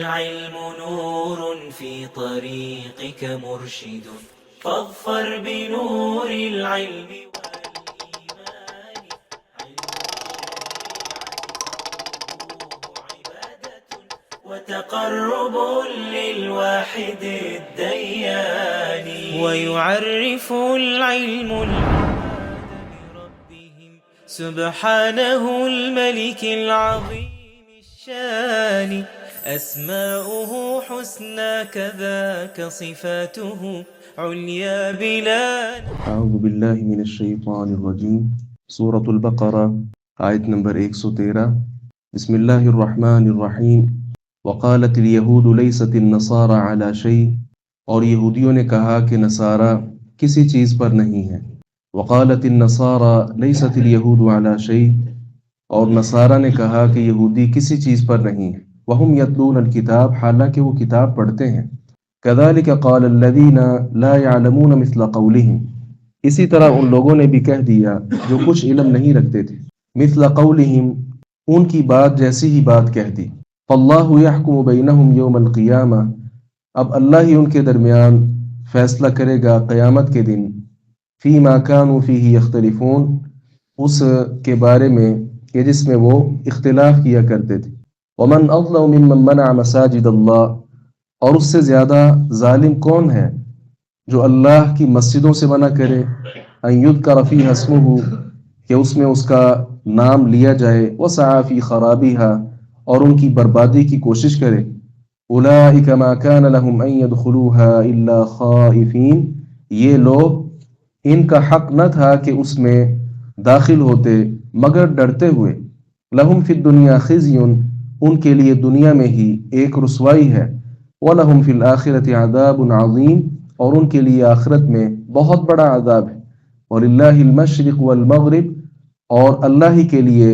العلم نور في طريقك مرشد فاظفر بنور العلم والإيمان. عبادة وتقرب للواحد الديان، ويعرف العلم بربهم سبحانه الملك العظيم الشان. أسماؤه حسنى كذاك صفاته عليا بلا. اعوذ باللہ من الشیطان الرجیم. سورة البقرہ آیت نمبر 113. بسم اللہ الرحمن الرحیم. وقالت اليہود لیست النصارى على شیء، اور یہودیوں نے کہا کہ نصارہ کسی چیز پر نہیں ہے. وقالت النصارى لیست اليہود على شیء، اور نصارہ نے کہا کہ یہودی کسی چیز پر نہیں ہے. وہم یتلون الکتاب، حالانکہ وہ کتاب پڑھتے ہیں. كذلك قال الذين لا يعلمون مثل قولهم، اسی طرح ان لوگوں نے بھی کہہ دیا جو کچھ علم نہیں رکھتے تھے. مثل قولهم، ان کی بات جیسی ہی بات کہہ دی. فاللہ يحكم بینہم یوم القیامہ، اب اللہ ہی ان کے درمیان فیصلہ کرے گا قیامت کے دن. فیما كانوا فیہ یختلفون، اس کے بارے میں کہ جس میں وہ اختلاف کیا کرتے تھے. ومن اظلم ممن منع مساجد اللہ، اور اس سے زیادہ ظالم کون ہے جو اللہ کی مسجدوں سے منع کرے. ان یذکر فیہا اسمہ، کہ اس میں اس کا نام لیا جائے. وسعی فی خرابیہا، اور ان کی بربادی کی کوشش کرے. اولئک ما کان لهم ان يدخلوها الا خائفین، یہ لوگ ان کا حق نہ تھا کہ اس میں داخل ہوتے مگر ڈرتے ہوئے. لهم فی الدنیا خزی، ان کے لیے دنیا میں ہی ایک رسوائی ہے. وَلَهُمْ فِي الْآخِرَةِ عَذَابٌ عَظِيمٌ، اور ان کے لیے آخرت میں بہت بڑا عذاب ہے. وَلِلَّهِ الْمَشْرِقُ وَالْمَغْرِبُ، اور اللہ ہی کے لیے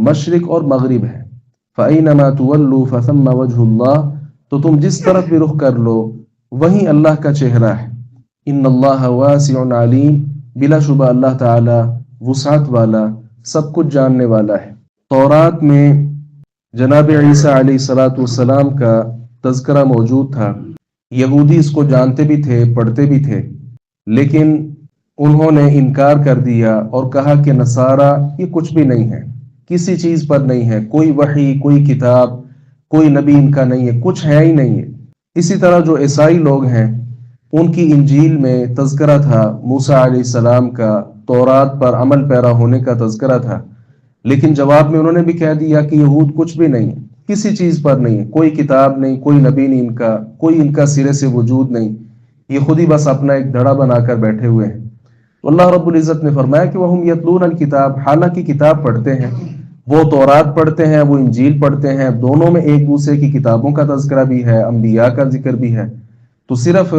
مشرق اور مغرب ہے. فَأَيْنَمَا تُوَلُّوا فَثَمَّ وَجْهُ اللَّهِ، تو تم جس طرف بھی رخ کر لو وہیں اللہ کا چہرہ ہے. إِنَّ اللَّهَ وَاسِعٌ عَلِيمٌ، بلا شبہ اللہ تعالی وسعت والا سب کچھ جاننے والا ہے. تورات میں جناب عیسیٰ علیہ السلام کا تذکرہ موجود تھا. یہودی اس کو جانتے بھی تھے، پڑھتے بھی تھے، لیکن انہوں نے انکار کر دیا اور کہا کہ نصارہ یہ کچھ بھی نہیں ہے، کسی چیز پر نہیں ہے، کوئی وحی، کوئی کتاب، کوئی نبی ان کا نہیں ہے، کچھ ہے ہی نہیں ہے. اسی طرح جو عیسائی لوگ ہیں ان کی انجیل میں تذکرہ تھا موسیٰ علیہ السلام کا، تورات پر عمل پیرا ہونے کا تذکرہ تھا، لیکن جواب میں انہوں نے بھی کہہ دیا کہ یہود کچھ بھی نہیں ہے، کسی چیز پر نہیں ہے، کوئی کتاب نہیں، کوئی نبی نہیں ان کا، کوئی ان کا سرے سے وجود نہیں، یہ خود ہی بس اپنا ایک دھڑا بنا کر بیٹھے ہوئے ہیں. تو اللہ رب العزت نے فرمایا کہ وہم یتلون الکتاب، حالانکہ کتاب پڑھتے ہیں، وہ تورات پڑھتے ہیں، وہ انجیل پڑھتے ہیں، دونوں میں ایک دوسرے کی کتابوں کا تذکرہ بھی ہے، انبیاء کا ذکر بھی ہے. تو صرف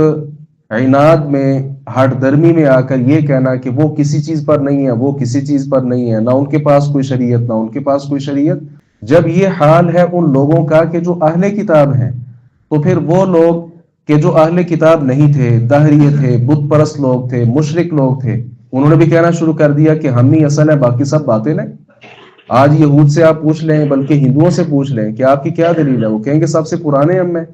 عناد میں، ہٹ درمی میں آ کر یہ کہنا کہ وہ کسی چیز پر نہیں ہے، وہ کسی چیز پر نہیں ہے، نہ ان کے پاس کوئی شریعت، نہ ان کے پاس کوئی شریعت. جب یہ حال ہے ان لوگوں کا کہ جو اہل کتاب ہیں، تو پھر وہ لوگ کہ جو اہل کتاب نہیں تھے، دہریے تھے، بت پرست لوگ تھے، مشرک لوگ تھے، انہوں نے بھی کہنا شروع کر دیا کہ ہم ہی اصل ہیں، باقی سب باطل ہیں. آج یہود سے آپ پوچھ لیں، بلکہ ہندوؤں سے پوچھ لیں کہ آپ کی کیا دلیل ہے، وہ کہیں گے سب سے پرانے ہم ہیں،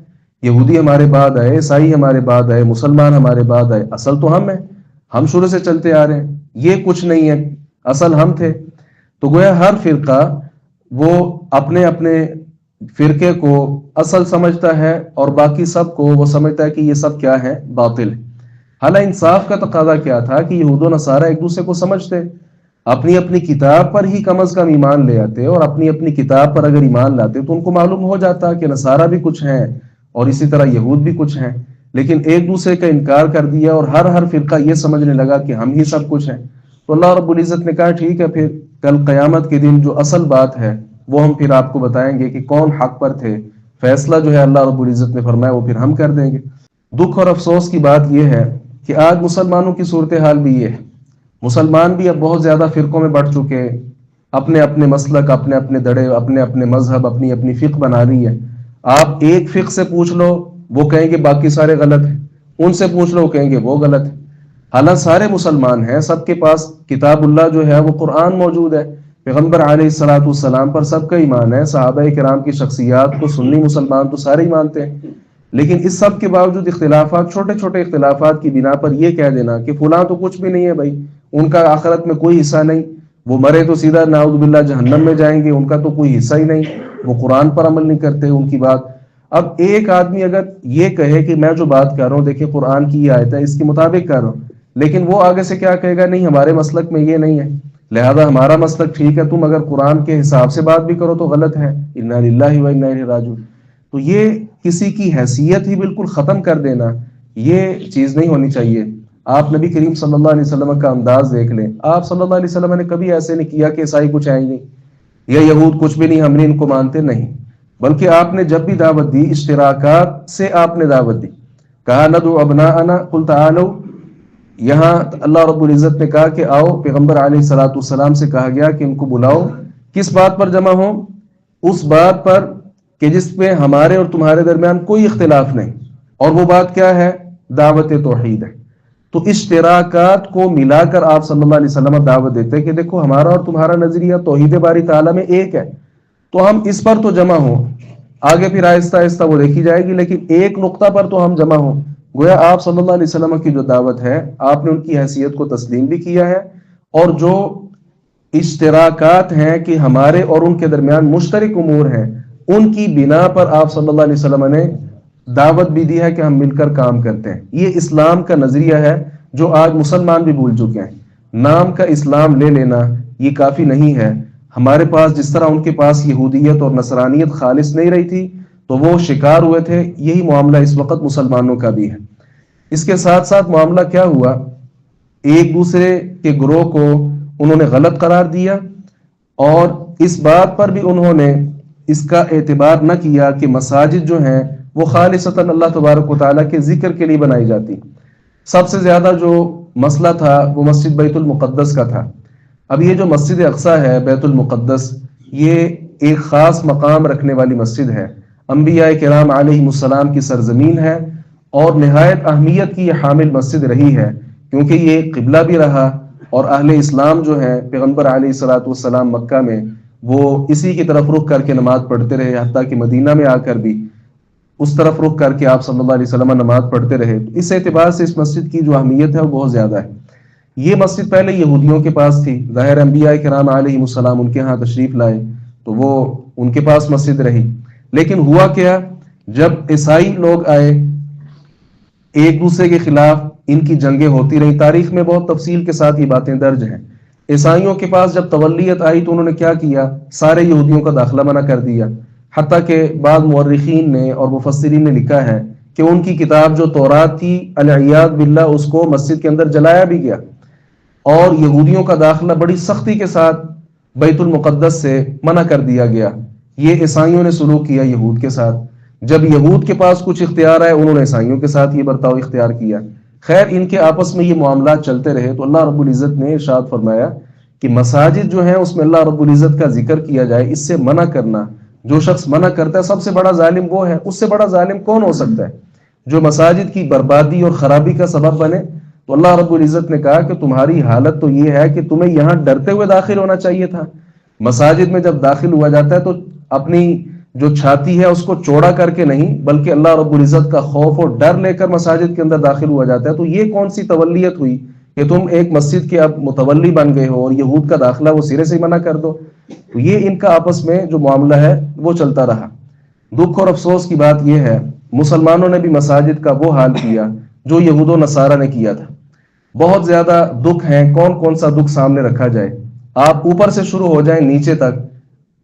یہودی ہمارے بعد آئے، عیسائی ہمارے بعد آئے، مسلمان ہمارے بعد آئے، اصل تو ہم ہیں، ہم شروع سے چلتے آ رہے ہیں، یہ کچھ نہیں ہے، اصل ہم تھے. تو گویا ہر فرقہ وہ اپنے اپنے فرقے کو اصل سمجھتا ہے اور باقی سب کو وہ سمجھتا ہے کہ یہ سب کیا ہے، باطل ہے. حالانکہ انصاف کا تقاضا کیا تھا کہ یہود و نصارہ ایک دوسرے کو سمجھتے، اپنی اپنی کتاب پر ہی کم از کم ایمان لے آتے، اور اپنی اپنی کتاب پر اگر ایمان لاتے تو ان کو معلوم ہو جاتا کہ نصارہ بھی کچھ ہیں اور اسی طرح یہود بھی کچھ ہیں. لیکن ایک دوسرے کا انکار کر دیا اور ہر فرقہ یہ سمجھنے لگا کہ ہم ہی سب کچھ ہیں. تو اللہ رب العزت نے کہا ٹھیک ہے، پھر کل قیامت کے دن جو اصل بات ہے وہ ہم پھر آپ کو بتائیں گے کہ کون حق پر تھے. فیصلہ جو ہے اللہ رب العزت نے فرمایا وہ پھر ہم کر دیں گے. دکھ اور افسوس کی بات یہ ہے کہ آج مسلمانوں کی صورتحال بھی یہ ہے. مسلمان بھی اب بہت زیادہ فرقوں میں بڑھ چکے ہیں، اپنے اپنے مسلک، اپنے اپنے دڑے، اپنے اپنے مذہب، اپنی اپنی فقہ بنا لی ہے. آپ ایک فقہ سے پوچھ لو وہ کہیں گے باقی سارے غلط ہیں، ان سے پوچھ لو وہ کہیں گے وہ غلط ہے. حالانکہ سارے مسلمان ہیں، سب کے پاس کتاب اللہ جو ہے وہ قرآن موجود ہے، پیغمبر علیہ الصلوۃ والسلام پر سب کا ایمان ہے، صحابہ کرام کی شخصیات کو سنی مسلمان تو سارے ہی مانتے ہیں، لیکن اس سب کے باوجود اختلافات، چھوٹے چھوٹے اختلافات کی بنا پر یہ کہہ دینا کہ فلاں تو کچھ بھی نہیں ہے بھائی، ان کا آخرت میں کوئی حصہ نہیں، وہ مرے تو سیدھا نعوذ باللہ جہنم میں جائیں گے، ان کا تو کوئی حصہ ہی نہیں، وہ قرآن پر عمل نہیں کرتے، ان کی بات۔ اب ایک آدمی اگر یہ کہے کہ میں جو بات کر رہا ہوں دیکھیں قرآن کی یہ آیت ہے، اس کے مطابق کر رہا ہوں، لیکن وہ آگے سے کیا کہے گا، نہیں ہمارے مسلک میں یہ نہیں ہے، لہذا ہمارا مسلک ٹھیک ہے، تم اگر قرآن کے حساب سے بات بھی کرو تو غلط ہے، انا للہ و انا الیہ راجعون۔ تو یہ کسی کی حیثیت ہی بالکل ختم کر دینا، یہ چیز نہیں ہونی چاہیے۔ آپ نبی کریم صلی اللہ علیہ وسلم کا انداز دیکھ لیں، آپ صلی اللہ علیہ وسلم نے کبھی ایسے نہیں کیا کہ عیسائی کچھ ہے ہی نہیں یا یہود کچھ بھی نہیں، ہم نے ان کو مانتے نہیں، بلکہ آپ نے جب بھی دعوت دی اشتراکات سے آپ نے دعوت دی، کہا ندعو ابناءنا قل تعالوا، یہاں اللہ رب العزت نے کہا کہ آؤ، پیغمبر علیہ الصلوۃ والسلام سے کہا گیا کہ ان کو بلاؤ، کس بات پر جمع ہوں، اس بات پر کہ جس پہ ہمارے اور تمہارے درمیان کوئی اختلاف نہیں، اور وہ بات کیا ہے، دعوت توحید ہے۔ تو اشتراکات کو ملا کر آپ صلی اللہ علیہ وسلم دعوت دیتے کہ دیکھو ہمارا اور تمہارا نظریہ توحید باری تعالیٰ میں ایک ہے، تو ہم اس پر تو جمع ہوں، آگے پھر آہستہ آہستہ وہ دیکھی جائے گی، لیکن ایک نقطہ پر تو ہم جمع ہوں۔ گویا آپ صلی اللہ علیہ وسلم کی جو دعوت ہے، آپ نے ان کی حیثیت کو تسلیم بھی کیا ہے، اور جو اشتراکات ہیں کہ ہمارے اور ان کے درمیان مشترک امور ہیں، ان کی بنا پر آپ صلی اللہ علیہ وسلم نے دعوت بھی دی ہے کہ ہم مل کر کام کرتے ہیں۔ یہ اسلام کا نظریہ ہے جو آج مسلمان بھی بھول چکے ہیں۔ نام کا اسلام لے لینا یہ کافی نہیں ہے۔ ہمارے پاس جس طرح ان کے پاس یہودیت اور نصرانیت خالص نہیں رہی تھی تو وہ شکار ہوئے تھے، یہی معاملہ اس وقت مسلمانوں کا بھی ہے۔ اس کے ساتھ ساتھ معاملہ کیا ہوا، ایک دوسرے کے گروہ کو انہوں نے غلط قرار دیا، اور اس بات پر بھی انہوں نے اس کا اعتبار نہ کیا کہ مساجد جو ہیں وہ خالصتاً اللہ تبارک و تعالیٰ کے ذکر کے لیے بنائی جاتی۔ سب سے زیادہ جو مسئلہ تھا وہ مسجد بیت المقدس کا تھا۔ اب یہ جو مسجد اقصیٰ ہے، بیت المقدس، یہ ایک خاص مقام رکھنے والی مسجد ہے، انبیاء کرام علیہم السلام کی سرزمین ہے، اور نہایت اہمیت کی یہ حامل مسجد رہی ہے، کیونکہ یہ قبلہ بھی رہا، اور اہل اسلام جو ہیں پیغمبر علیہ الصلوۃ والسلام مکہ میں وہ اسی کی طرف رخ کر کے نماز پڑھتے رہے، حتیٰ کہ مدینہ میں آ کر بھی اس طرف رخ کر کے آپ صلی اللہ علیہ وسلم نماز پڑھتے رہے۔ اس اعتبار سے اس مسجد کی جو اہمیت ہے وہ بہت زیادہ ہے۔ یہ مسجد پہلے یہودیوں کے پاس تھی، ظاہر انبیاء کرام علیہم السلام ان کے ہاں تشریف لائے تو وہ ان کے پاس مسجد رہی، لیکن ہوا کیا، جب عیسائی لوگ آئے ایک دوسرے کے خلاف ان کی جنگیں ہوتی رہی، تاریخ میں بہت تفصیل کے ساتھ یہ باتیں درج ہیں۔ عیسائیوں کے پاس جب تولیت آئی تو انہوں نے کیا کیا، سارے یہودیوں کا داخلہ منع کر دیا، حتیٰ کہ بعض مورخین نے اور مفسرین نے لکھا ہے کہ ان کی کتاب جو تورات تھی العیاذ باللہ اس کو مسجد کے اندر جلایا بھی گیا، اور یہودیوں کا داخلہ بڑی سختی کے ساتھ بیت المقدس سے منع کر دیا گیا۔ یہ عیسائیوں نے سلوک کیا یہود کے ساتھ، جب یہود کے پاس کچھ اختیار ہے انہوں نے عیسائیوں کے ساتھ یہ برتاؤ اختیار کیا۔ خیر ان کے آپس میں یہ معاملات چلتے رہے تو اللہ رب العزت نے ارشاد فرمایا کہ مساجد جو ہیں اس میں اللہ رب العزت کا ذکر کیا جائے، اس سے منع کرنا، جو شخص منع کرتا ہے سب سے بڑا ظالم وہ ہے، اس سے بڑا ظالم کون ہو سکتا ہے جو مساجد کی بربادی اور خرابی کا سبب بنے۔ تو اللہ رب العزت نے کہا کہ تمہاری حالت تو یہ ہے کہ تمہیں یہاں ڈرتے ہوئے داخل ہونا چاہیے تھا۔ مساجد میں جب داخل ہوا جاتا ہے تو اپنی جو چھاتی ہے اس کو چوڑا کر کے نہیں، بلکہ اللہ رب العزت کا خوف اور ڈر لے کر مساجد کے اندر داخل ہوا جاتا ہے۔ تو یہ کون سی تولیت ہوئی کہ تم ایک مسجد کے اب متولی بن گئے ہو اور یہود کا داخلہ وہ سرے سے منع کر دو۔ تو یہ ان کا آپس میں جو معاملہ ہے وہ چلتا رہا۔ دکھ اور افسوس کی بات یہ ہے مسلمانوں نے بھی مساجد کا وہ حال کیا جو یہود و نصارہ نے کیا تھا۔ بہت زیادہ دکھ ہیں، کون کون سا دکھ سامنے رکھا جائے، آپ اوپر سے شروع ہو جائیں نیچے تک،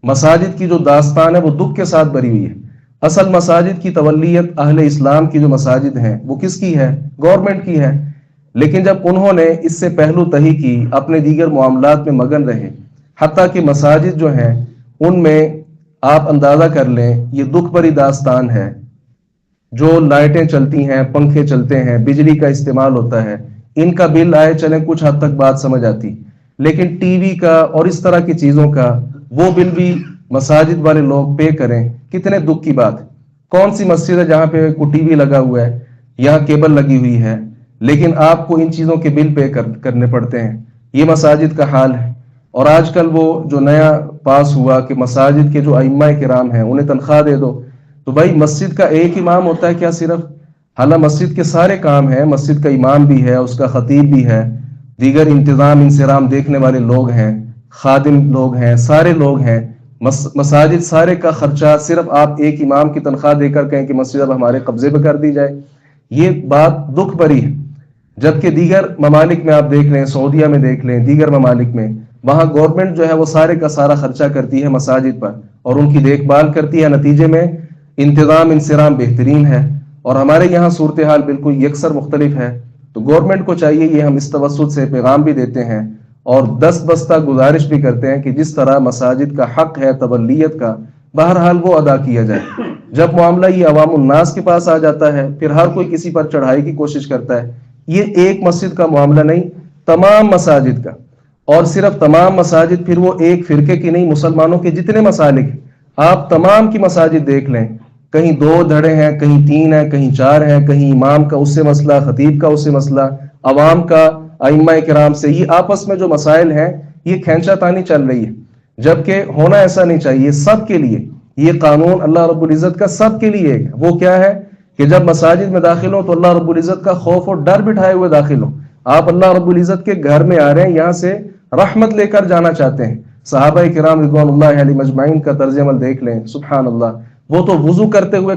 مساجد کی جو داستان ہے وہ دکھ کے ساتھ بھری ہوئی ہے۔ اصل مساجد کی تولیت اہل اسلام کی جو مساجد ہیں وہ کس کی ہے؟ گورنمنٹ کی ہے، لیکن جب انہوں نے اس سے پہلو تہی کی، اپنے دیگر معاملات میں مگن رہے، حتیٰ کہ مساجد جو ہیں ان میں آپ اندازہ کر لیں یہ دکھ بھری داستان ہے، جو لائٹیں چلتی ہیں، پنکھے چلتے ہیں، بجلی کا استعمال ہوتا ہے، ان کا بل آئے چلیں کچھ حد تک بات سمجھ آتی، لیکن ٹی وی کا اور اس طرح کی چیزوں کا وہ بل بھی مساجد والے لوگ پے کریں، کتنے دکھ کی بات ہے۔ کون سی مسجد ہے جہاں پہ کوئی ٹی وی لگا ہوا ہے، یہاں کیبل لگی ہوئی ہے، لیکن آپ کو ان چیزوں کے بل پے کرنے پڑتے ہیں؟ یہ مساجد کا حال ہے۔ اور آج کل وہ جو نیا پاس ہوا کہ مساجد کے جو ائمہ کرام ہیں انہیں تنخواہ دے دو، تو بھائی مسجد کا ایک امام ہوتا ہے کیا صرف؟ حالانکہ مسجد کے سارے کام ہیں، مسجد کا امام بھی ہے، اس کا خطیب بھی ہے، دیگر انتظام انصرام دیکھنے والے لوگ ہیں، خادم لوگ ہیں، سارے لوگ ہیں۔ مساجد سارے کا خرچہ صرف آپ ایک امام کی تنخواہ دے کر کہیں کہ مسجد اب ہمارے قبضے پہ کر دی جائے، یہ بات دکھ بھری ہے۔ جبکہ دیگر ممالک میں آپ دیکھ لیں، سعودیہ میں دیکھ لیں، دیگر ممالک میں، وہاں گورنمنٹ جو ہے وہ سارے کا سارا خرچہ کرتی ہے مساجد پر اور ان کی دیکھ بھال کرتی ہے، نتیجے میں انتظام انصرام بہترین ہے۔ اور ہمارے یہاں صورتحال بالکل یکسر مختلف ہے۔ تو گورنمنٹ کو چاہیے، یہ ہم اس توسط سے پیغام بھی دیتے ہیں اور دست بستہ گزارش بھی کرتے ہیں کہ جس طرح مساجد کا حق ہے تبلیت کا، بہرحال وہ ادا کیا جائے۔ جب معاملہ یہ عوام الناس کے پاس آ جاتا ہے، پھر ہر کوئی کسی پر چڑھائی کی کوشش کرتا ہے۔ یہ ایک مسجد کا معاملہ نہیں، تمام مساجد کا، اور صرف تمام مساجد پھر وہ ایک فرقے کی نہیں، مسلمانوں کے جتنے مسالک ہیں آپ تمام کی مساجد دیکھ لیں، کہیں 2 دھڑے ہیں، کہیں 3 ہیں، کہیں 4 ہیں، کہیں امام کا اس سے مسئلہ، خطیب کا اس سے مسئلہ، عوام کا ائمہ کرام سے، یہ آپس میں جو مسائل ہیں یہ کھینچا تانی چل رہی ہے، جبکہ ہونا ایسا نہیں چاہیے۔ سب کے لیے یہ قانون اللہ رب العزت کا سب کے لیے ہے۔ وہ کیا ہے کہ جب مساجد میں داخل ہو تو اللہ رب العزت کا خوف اور ڈر بٹھائے ہوئے داخل ہو۔ آپ اللہ رب العزت کے گھر میں آ رہے ہیں، یہاں سے رحمت لے کر جانا چاہتے ہیں۔ صحابہ کرام رضوان اللہ علیہ مجمعین کا طرز عمل دیکھ لیں، سبحان اللہ، وہ تو وضو کرتے ہوئے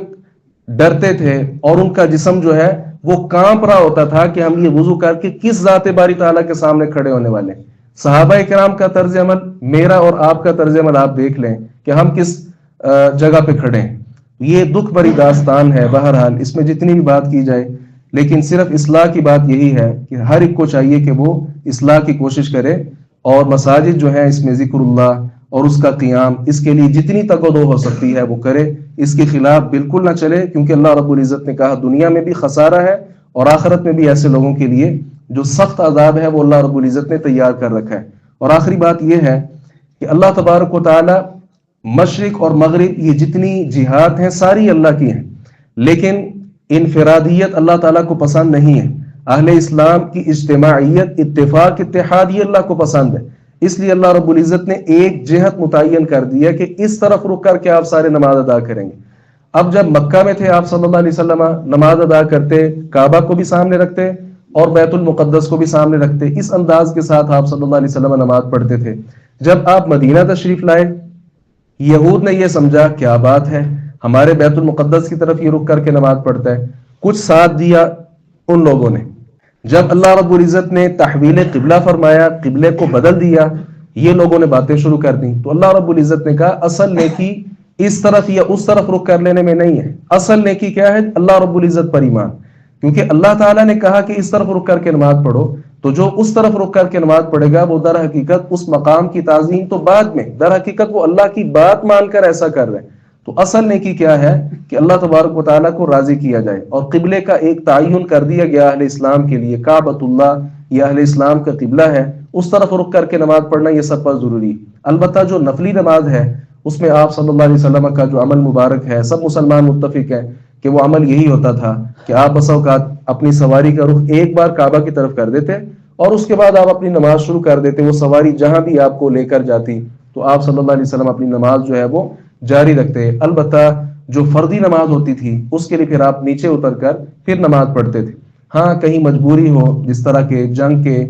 ڈرتے تھے اور ان کا جسم جو ہے وہ کانپ رہا ہوتا تھا کہ ہم یہ وضو کر کے کس ذات باری تعالیٰ کے سامنے کھڑے ہونے والے ہیں۔ صحابہ کرام کا طرز عمل، میرا اور آپ کا طرز عمل آپ دیکھ لیں کہ ہم کس جگہ پہ کھڑے ہیں۔ یہ دکھ بری داستان ہے، بہرحال اس میں جتنی بھی بات کی جائے، لیکن صرف اصلاح کی بات یہی ہے کہ ہر ایک کو چاہیے کہ وہ اصلاح کی کوشش کرے، اور مساجد جو ہے اس میں ذکر اللہ اور اس کا قیام، اس کے لیے جتنی تقدو ہو سکتی ہے وہ کرے، اس کے خلاف بالکل نہ چلے، کیونکہ اللہ رب العزت نے کہا دنیا میں بھی خسارہ ہے اور آخرت میں بھی ایسے لوگوں کے لیے جو سخت عذاب ہے وہ اللہ رب العزت نے تیار کر رکھا ہے۔ اور آخری بات یہ ہے کہ اللہ تبارک و تعالی مشرق اور مغرب یہ جتنی جہاد ہیں ساری اللہ کی ہیں، لیکن انفرادیت اللہ تعالیٰ کو پسند نہیں ہے۔ اہل اسلام کی اجتماعیت، اتفاق، اتحاد یہ اللہ کو پسند ہے، اس لیے اللہ رب العزت نے ایک جہت متعین کر دیا کہ اس طرف رک کر کے آپ سارے نماز ادا کریں گے۔ اب جب مکہ میں تھے آپ صلی اللہ علیہ وسلم نماز ادا کرتے، کعبہ کو بھی سامنے رکھتے اور بیت المقدس کو بھی سامنے رکھتے، اس انداز کے ساتھ آپ صلی اللہ علیہ وسلم نماز پڑھتے تھے۔ جب آپ مدینہ تشریف لائے، یہود نے یہ سمجھا کیا بات ہے، ہمارے بیت المقدس کی طرف یہ رک کر کے نماز پڑھتا ہے، کچھ ساتھ دیا ان لوگوں نے۔ جب اللہ رب العزت نے تحویل قبلہ فرمایا، قبلے کو بدل دیا، یہ لوگوں نے باتیں شروع کر دیں، تو اللہ رب العزت نے کہا اصل نیکی اس طرف یا اس طرف رخ کر لینے میں نہیں ہے، اصل نیکی کیا ہے؟ اللہ رب العزت پر ایمان، کیونکہ اللہ تعالیٰ نے کہا کہ اس طرف رخ کر کے نماز پڑھو، تو جو اس طرف رخ کر کے نماز پڑھے گا وہ در حقیقت اس مقام کی تعظیم تو بعد میں، در حقیقت وہ اللہ کی بات مان کر ایسا کر رہے ہیں۔ تو اصل نیکی کیا ہے کہ اللہ تبارک و تعالیٰ کو راضی کیا جائے، اور قبلے کا ایک تعین کر دیا گیا اہل اسلام کے لیے، کعبۃ اللہ یہ اہل اسلام کا قبلہ ہے، اس طرف رخ کر کے نماز پڑھنا یہ سب پر ضروری ہے۔ البتہ جو نفلی نماز ہے اس میں آپ صلی اللہ علیہ وسلم کا جو عمل مبارک ہے، سب مسلمان متفق ہیں کہ وہ عمل یہی ہوتا تھا کہ آپ بسا اوقات اپنی سواری کا رخ ایک بار کعبہ کی طرف کر دیتے اور اس کے بعد آپ اپنی نماز شروع کر دیتے، وہ سواری جہاں بھی آپ کو لے کر جاتی تو آپ صلی اللہ علیہ وسلم اپنی نماز جو ہے وہ جاری رکھتے۔ البتہ جو فردی نماز ہوتی تھی اس کے لیے پھر آپ نیچے اتر کر پھر نماز پڑھتے تھے۔ ہاں کہیں مجبوری ہو، جس طرح کے جنگ کے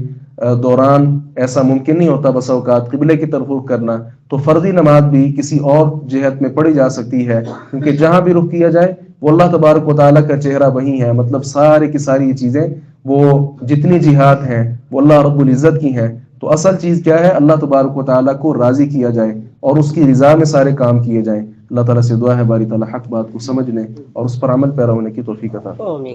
دوران ایسا ممکن نہیں ہوتا بسا اوقات قبلے کی طرف رخ کرنا، تو فردی نماز بھی کسی اور جہت میں پڑھی جا سکتی ہے، کیونکہ جہاں بھی رخ کیا جائے وہ اللہ تبارک و تعالیٰ کا چہرہ وہی ہے۔ مطلب سارے کی ساری یہ چیزیں، وہ جتنی جہاد ہیں وہ اللہ رب العزت کی ہیں۔ تو اصل چیز کیا ہے؟ اللہ تبارک و تعالیٰ کو راضی کیا جائے اور اس کی رضا میں سارے کام کیے جائیں۔ اللہ تعالیٰ سے دعا ہے باری تعالیٰ حق بات کو سمجھنے اور اس پر عمل پیرا ہونے کی توفیق عطا فرمائے۔